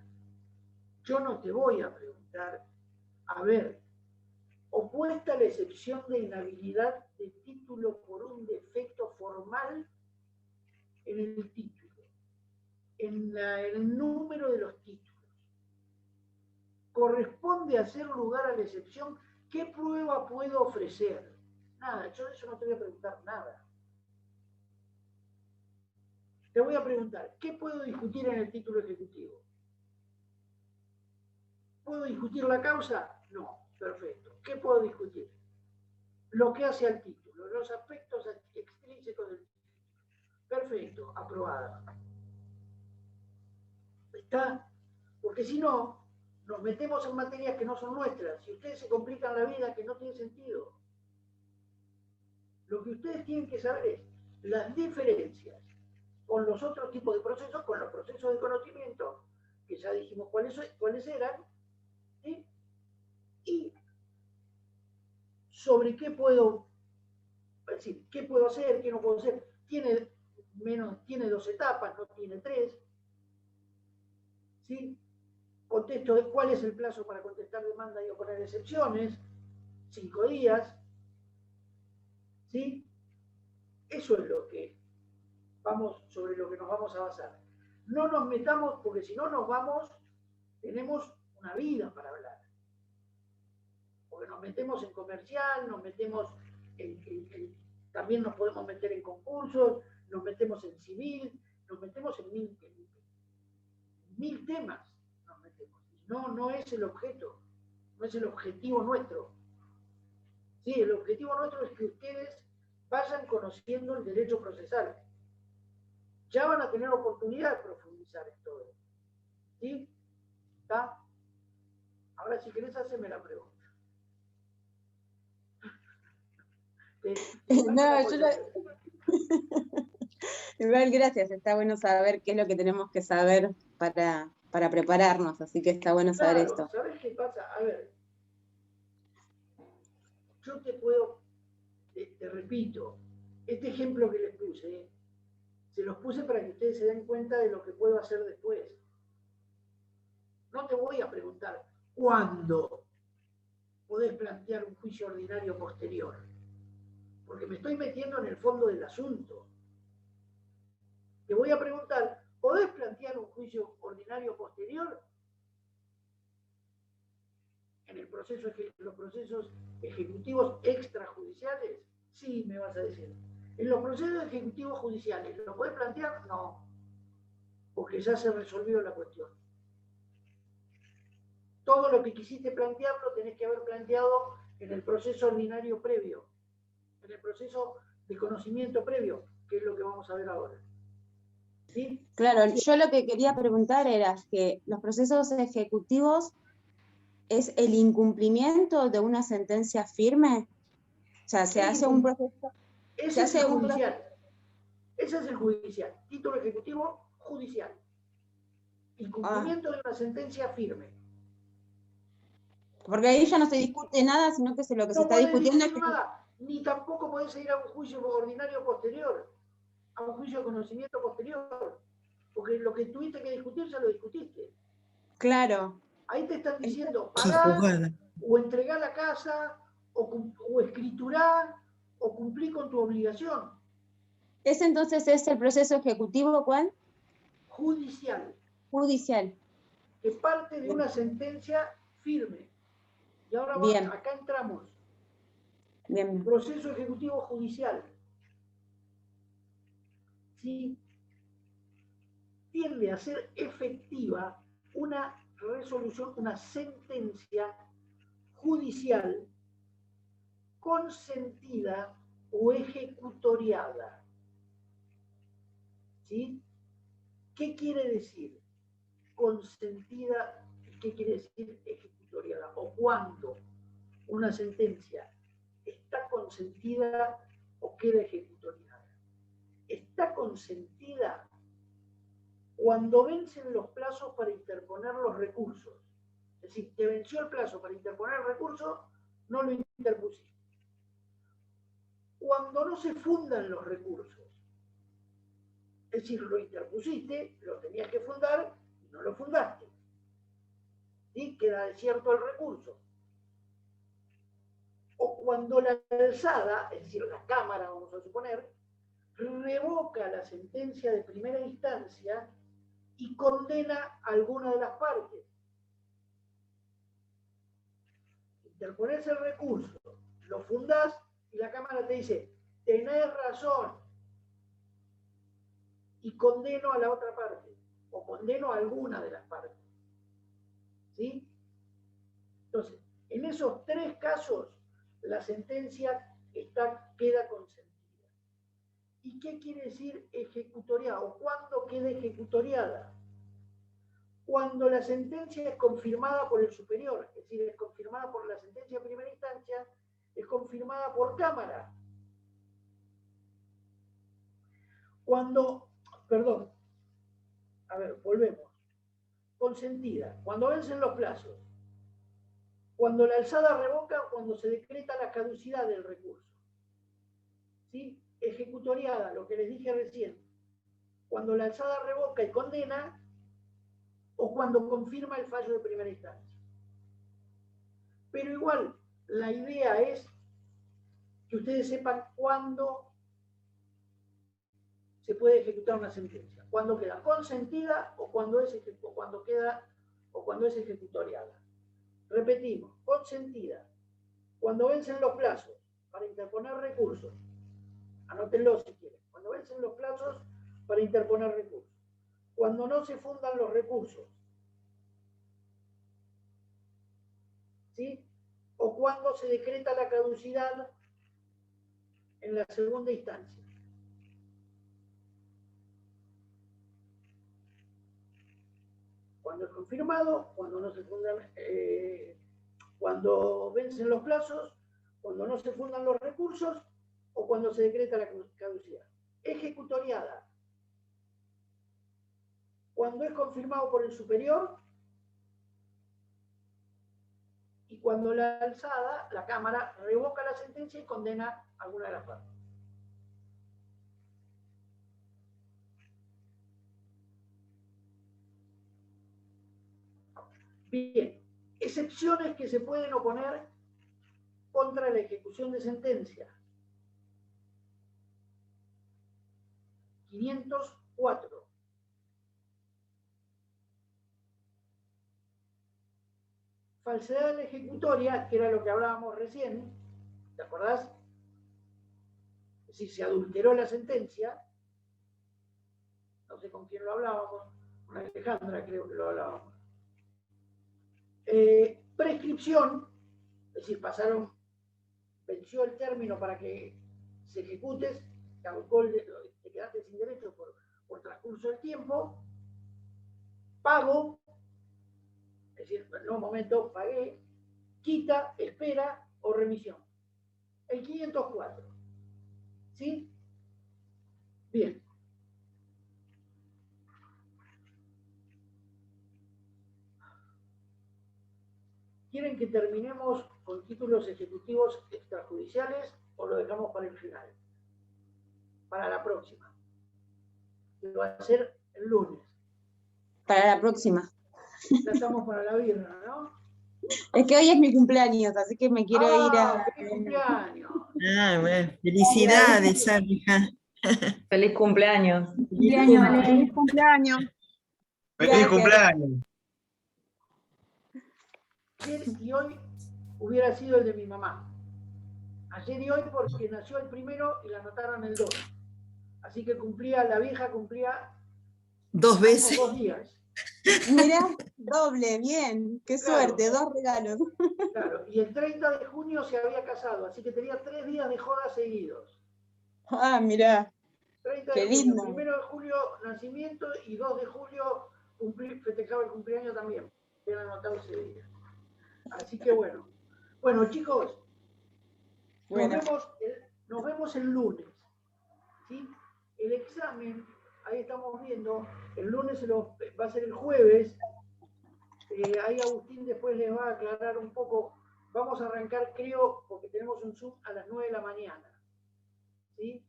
Yo no te voy a preguntar, a ver, opuesta la excepción de inhabilidad de título por un defecto formal en el título, en el número de los títulos. Corresponde hacer lugar a la excepción. ¿Qué prueba puedo ofrecer? Nada, yo de eso no te voy a preguntar nada. Te voy a preguntar, ¿qué puedo discutir en el título ejecutivo? ¿Puedo discutir la causa? No, perfecto. ¿Qué puedo discutir? Lo que hace al título, los aspectos extrínsecos del título. Perfecto, aprobada. ¿Está? Porque si no, nos metemos en materias que no son nuestras. Si ustedes se complican la vida, que no tiene sentido. Lo que ustedes tienen que saber es las diferencias con los otros tipos de procesos, con los procesos de conocimiento, que ya dijimos cuáles eran, ¿sí? Y sobre qué puedo, es decir, qué puedo hacer, qué no puedo hacer. Tiene 2 etapas, no tiene 3. ¿Sí? Contesto de cuál es el plazo para contestar demanda y oponer excepciones. 5 días. ¿Sí? Eso es lo que sobre lo que nos vamos a basar. No nos metamos, porque si no nos vamos, tenemos una vida para hablar. Porque nos metemos en comercial, nos metemos también nos podemos meter en concursos, nos metemos en civil, nos metemos en mil temas. Nos metemos. No es el objeto, no es el objetivo nuestro. Sí, el objetivo nuestro es que ustedes vayan conociendo el derecho procesal. Ya van a tener oportunidad de profundizar en todo. ¿Sí? ¿Está? Ahora, si querés, haceme la pregunta. No, igual, gracias. Está bueno saber qué es lo que tenemos que saber para prepararnos, así que está bueno saber esto. ¿Sabes qué pasa? A ver, yo te puedo, te repito, este ejemplo que les puse, se los puse para que ustedes se den cuenta de lo que puedo hacer después. No te voy a preguntar cuándo podés plantear un juicio ordinario posterior. porque me estoy metiendo en el fondo del asunto. Te voy a preguntar, ¿podés plantear un juicio ordinario posterior? En los procesos ejecutivos extrajudiciales, sí, me vas a decir. En los procesos ejecutivos judiciales, ¿lo podés plantear? No, porque ya se resolvió la cuestión. Todo lo que quisiste plantear lo tenés que haber planteado en el proceso ordinario previo, en el proceso de conocimiento previo, que es lo que vamos a ver ahora. ¿Sí? Claro, yo lo que quería preguntar era que los procesos ejecutivos es el incumplimiento de una sentencia firme. O sea, se hace un proceso. Ese es el judicial. Ese es el judicial. Título ejecutivo judicial. Incumplimiento de una sentencia firme. Porque ahí ya no se discute nada, sino que lo que se está discutiendo es que... nada, ni tampoco podés ir a un juicio ordinario posterior, a un juicio de conocimiento posterior, porque lo que tuviste que discutir ya lo discutiste. Claro. Ahí te están diciendo, pagá, o entregá la casa, o escriturá, o cumplí con tu obligación. ¿Ese entonces es el proceso ejecutivo cuál? Judicial. Judicial. Que parte de una sentencia firme. Y ahora acá entramos. Bien. Proceso ejecutivo judicial. ¿Sí? Tiende a ser efectiva una resolución, una sentencia judicial consentida o ejecutoriada. ¿Sí? ¿Qué quiere decir consentida? ¿Qué quiere decir ejecutoriada? ¿O cuándo una sentencia está consentida o queda ejecutoriada? Está consentida cuando vencen los plazos para interponer los recursos. Es decir, te venció el plazo para interponer el recurso, no lo interpusiste. Cuando no se fundan los recursos, es decir, lo interpusiste, lo tenías que fundar y no lo fundaste. ¿Sí? Queda desierto el recurso. O cuando la alzada, es decir, la Cámara, vamos a suponer, revoca la sentencia de primera instancia y condena a alguna de las partes. Interpones el recurso, lo fundás y la Cámara te dice, tenés razón, y condeno a la otra parte, o condeno a alguna de las partes. ¿Sí? Entonces, en esos tres casos, la sentencia queda consentida. ¿Y qué quiere decir ejecutoriada? ¿O cuándo queda ejecutoriada? Cuando la sentencia es confirmada por el superior, es decir, es confirmada por la sentencia de primera instancia, es confirmada por Cámara. Volvemos. Consentida, cuando vencen los plazos, cuando la alzada revoca o cuando se decreta la caducidad del recurso. ¿Sí? Ejecutoriada, lo que les dije recién, cuando la alzada revoca y condena o cuando confirma el fallo de primera instancia. Pero igual, la idea es que ustedes sepan cuándo se puede ejecutar una sentencia, cuándo queda consentida o cuando es ejecutoriada. Repetimos, consentida, cuando vencen los plazos para interponer recursos, anótenlo si quieren, cuando vencen los plazos para interponer recursos, cuando no se fundan los recursos, ¿sí? O cuando se decreta la caducidad en la segunda instancia. Cuando es confirmado, cuando no se fundan, cuando vencen los plazos, cuando no se fundan los recursos o cuando se decreta la caducidad. Ejecutoriada, cuando es confirmado por el superior y cuando la alzada, la Cámara, revoca la sentencia y condena a alguna de las partes. Bien, excepciones que se pueden oponer contra la ejecución de sentencia. 504. Falsedad de la ejecutoria, que era lo que hablábamos recién, ¿te acordás? Es decir, se adulteró la sentencia, no sé con quién lo hablábamos, con Alejandra creo que lo hablábamos. Prescripción, es decir, venció el término para que se ejecutes, te quedaste sin derecho por transcurso del tiempo. Pago, es decir, en un momento pagué, quita, espera o remisión. El 504. ¿Sí? Bien. ¿Quieren que terminemos con títulos ejecutivos extrajudiciales o lo dejamos para el final? Para la próxima. Que va a ser el lunes. Para la próxima. Ya estamos para la birra, ¿no? Es que hoy es mi cumpleaños, así que me quiero ir a... ¡Feliz cumpleaños! Ah, bueno, felicidades, Árija. Feliz cumpleaños. Cumpleaños, Ale. Feliz cumpleaños. Gracias. Feliz cumpleaños. Ayer y hoy hubiera sido el de mi mamá. Ayer y hoy porque nació el primero y la anotaron el 2. Así que la vieja cumplía 2 veces. 2 días. Mirá, doble, bien. Qué Claro. suerte, 2 regalos. Claro, y el 30 de junio se había casado, así que tenía 3 días de joda seguidos. Ah, mirá. 30 Qué de junio, lindo. 1 de julio nacimiento y 2 de julio festejaba el cumpleaños también. Era anotado ese día. Así que bueno. Bueno, chicos, Bueno. nos vemos el lunes. ¿Sí? El examen, ahí estamos viendo, el lunes va a ser el jueves. Ahí Agustín después les va a aclarar un poco. Vamos a arrancar, creo, porque tenemos un Zoom a las 9 de la mañana. ¿Sí?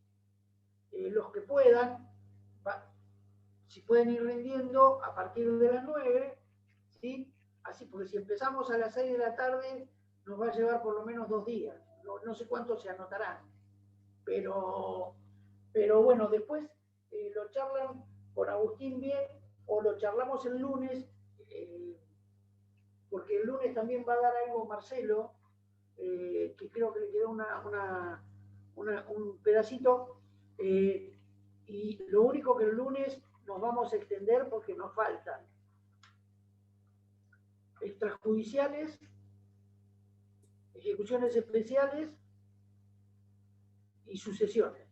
Los que puedan, si pueden ir rindiendo a partir de las 9, ¿sí? Así, porque si empezamos a las 6 de la tarde, nos va a llevar por lo menos 2 días. No sé cuántos se anotarán. Pero bueno, después lo charlan con Agustín bien, o lo charlamos el lunes, porque el lunes también va a dar algo Marcelo, que creo que le quedó un pedacito, y lo único que el lunes nos vamos a extender porque nos faltan extrajudiciales, ejecuciones especiales y sucesiones.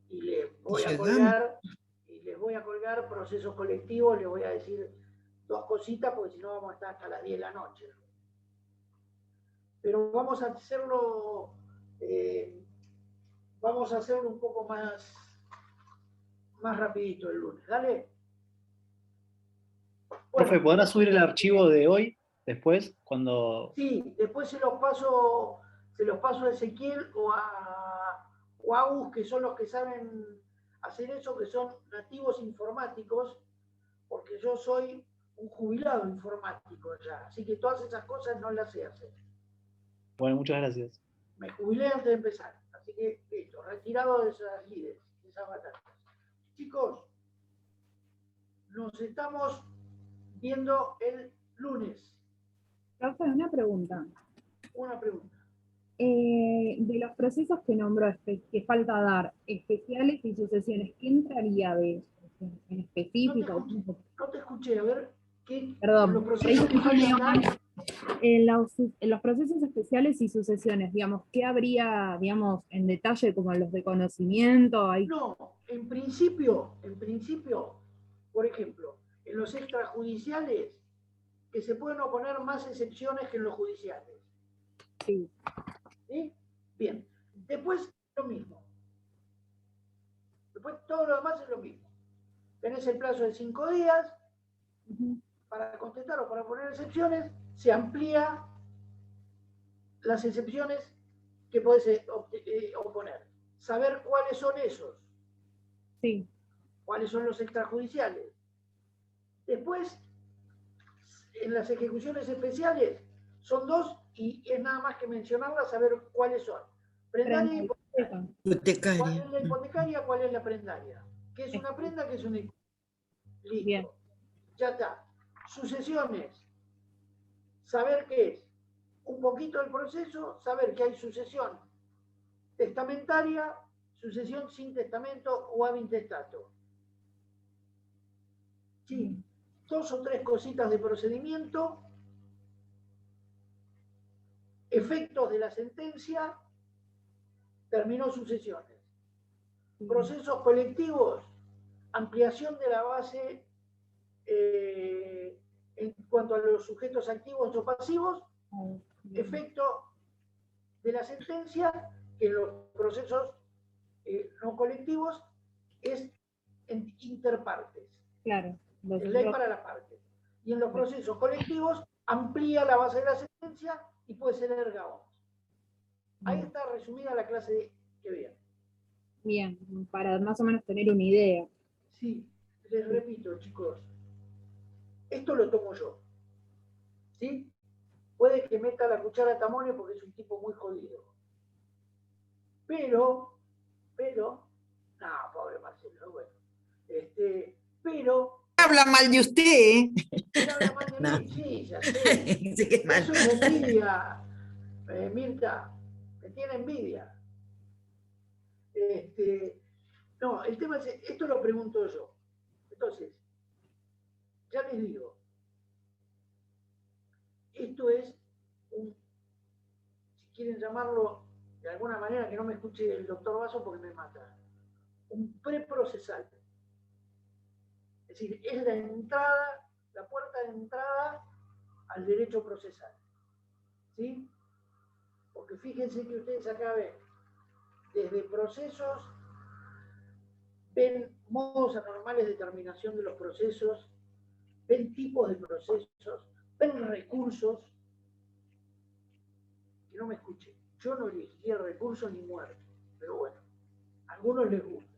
Y les voy a colgar procesos colectivos, les voy a decir 2 cositas porque si no vamos a estar hasta las 10 de la noche. Pero vamos a hacerlo un poco más rapidito el lunes. Dale. Bueno, Profe, ¿podrás subir el archivo de hoy después? Cuando... Sí, después se los paso a Ezequiel o a Agus, que son los que saben hacer eso, que son nativos informáticos, porque yo soy un jubilado informático ya, así que todas esas cosas no las sé hacer. Bueno, muchas gracias. Me jubilé antes de empezar, así que listo, retirado de esas lides, de esas batallas. Chicos, nos estamos viendo el lunes. Rafa, una pregunta. Una pregunta. De los procesos que nombró, que falta dar, especiales y sucesiones, ¿qué entraría de eso en específico? No te escuché, a ver, ¿qué? Perdón, Los procesos que faltan dar. en los procesos especiales y sucesiones, digamos, ¿qué habría, digamos, en detalle como los de conocimiento? No, en principio, por ejemplo, en los extrajudiciales, que se pueden oponer más excepciones que en los judiciales. Sí. ¿Sí? Bien. Después, lo mismo. Después, todo lo demás es lo mismo. Tenés el plazo de 5 días para contestar o para poner excepciones, se amplía las excepciones que podés oponer. Saber cuáles son esos. Sí. Cuáles son los extrajudiciales. Después, en las ejecuciones especiales, son 2 y es nada más que mencionarlas, saber cuáles son. Prendaria y hipotecaria. ¿Cuál Hipotecaria. es la hipotecaria? ¿Cuál es la prendaria? ¿Qué es una prenda? ¿Qué es una hipoteca? Listo. Bien. Ya está. Sucesiones. Saber qué es. Un poquito del proceso, saber que hay sucesión testamentaria, sucesión sin testamento o ab intestato. Sí. 2 o 3 cositas de procedimiento, efectos de la sentencia, terminó sucesiones. Procesos colectivos, ampliación de la base en cuanto a los sujetos activos o pasivos, efecto de la sentencia, que en los procesos no colectivos es en interpartes. Claro. Es ley para las partes. Y en los procesos colectivos amplía la base de la sentencia y puede ser erga omnes. Ahí está resumida la clase que viene. Bien, para más o menos tener una idea. Sí, les repito, chicos, esto lo tomo yo. ¿Sí? Puede que meta la cuchara a Tamonio porque es un tipo muy jodido. Pero, no, pobre Marcelo, bueno. Pero Habla mal de usted, ¿eh? él habla mal de No. mí, sí, ya sé. Dice que es mal. Eso es envidia, Mirta, me tiene envidia. No, el tema es, esto lo pregunto yo. Entonces, ya les digo, esto es un, si quieren llamarlo de alguna manera, que no me escuche el doctor Vaso porque me mata, un preprocesal. Es decir, es la entrada, la puerta de entrada al derecho procesal. ¿Sí? Porque fíjense que ustedes acá ven, desde procesos, ven modos anormales de terminación de los procesos, ven tipos de procesos, ven recursos, que no me escuchen. Yo no elegiría recursos ni muertos, pero bueno, a algunos les gusta.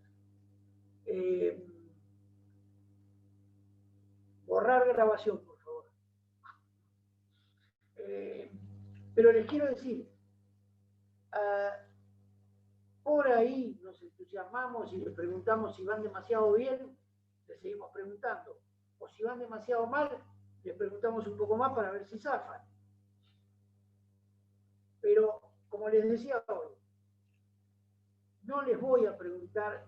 Borrar grabación, por favor. Pero les quiero decir, por ahí nos entusiasmamos y les preguntamos si van demasiado bien, les seguimos preguntando. O si van demasiado mal, les preguntamos un poco más para ver si zafan. Pero, como les decía hoy, no les voy a preguntar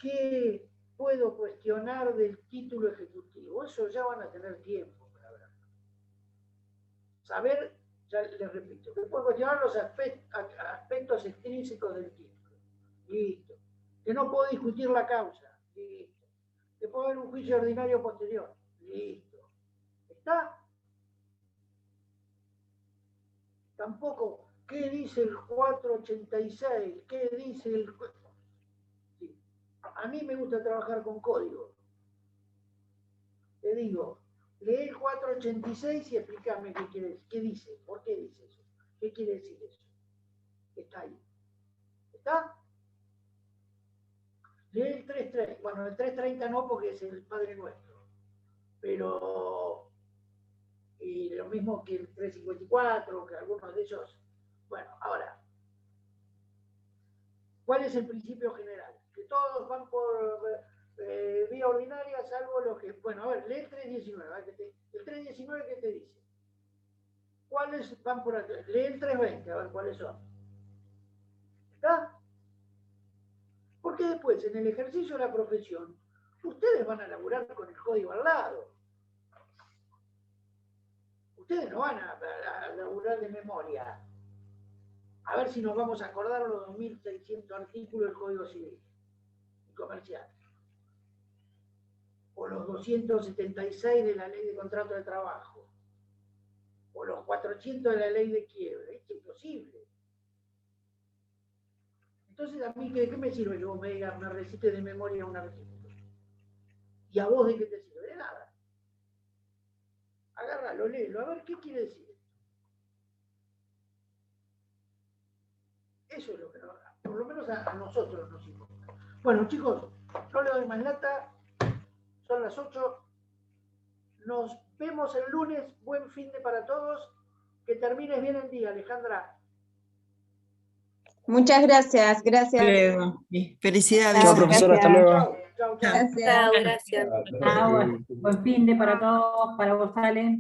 qué puedo cuestionar del título ejecutivo. Eso ya van a tener tiempo para verlo. Saber, ya les repito, que puedo cuestionar los aspectos extrínsecos del título. Listo. Que no puedo discutir la causa. Listo. Que puedo haber un juicio ordinario posterior. Listo. ¿Está? Tampoco, ¿qué dice el 486? ¿Qué dice el... Sí. A mí me gusta trabajar con código. Te digo, lee el 486 y explícame qué dice, por qué dice eso, qué quiere decir eso. Está ahí. ¿Está? Lee el 330. Bueno, el 330 no porque es el Padre Nuestro. Pero... Y lo mismo que el 354, que algunos de ellos... Bueno, ahora, ¿cuál es el principio general? Que todos van por vía ordinaria, salvo los que... Bueno, a ver, lee el 319. ¿El 319 qué te dice? ¿Cuáles van por atrás? Lee el 320, a ver cuáles son. ¿Está? Porque después, en el ejercicio de la profesión, ustedes van a laburar con el código al lado. Ustedes no van a laburar de memoria. A ver si nos vamos a acordar los 2.600 artículos del Código Civil y Comercial. O los 276 de la Ley de Contrato de Trabajo. O los 400 de la Ley de Quiebre. Es imposible. Entonces, ¿a mí de qué me sirve que vos me digas, me recites de memoria un artículo? ¿Y a vos de qué te sirve? De nada. Agárralo, léelo, a ver qué quiere decir. Eso es lo que por lo menos a nosotros nos importa. Bueno, chicos, no le doy más lata. Son las 8. Nos vemos el lunes. Buen fin de para todos. Que termines bien el día, Alejandra. Muchas gracias, gracias. Luego. Felicidades. Chao, profesora, hasta luego. Chau, chau, chau. Gracias. Bueno, buen fin de para todos, para vos, Ale.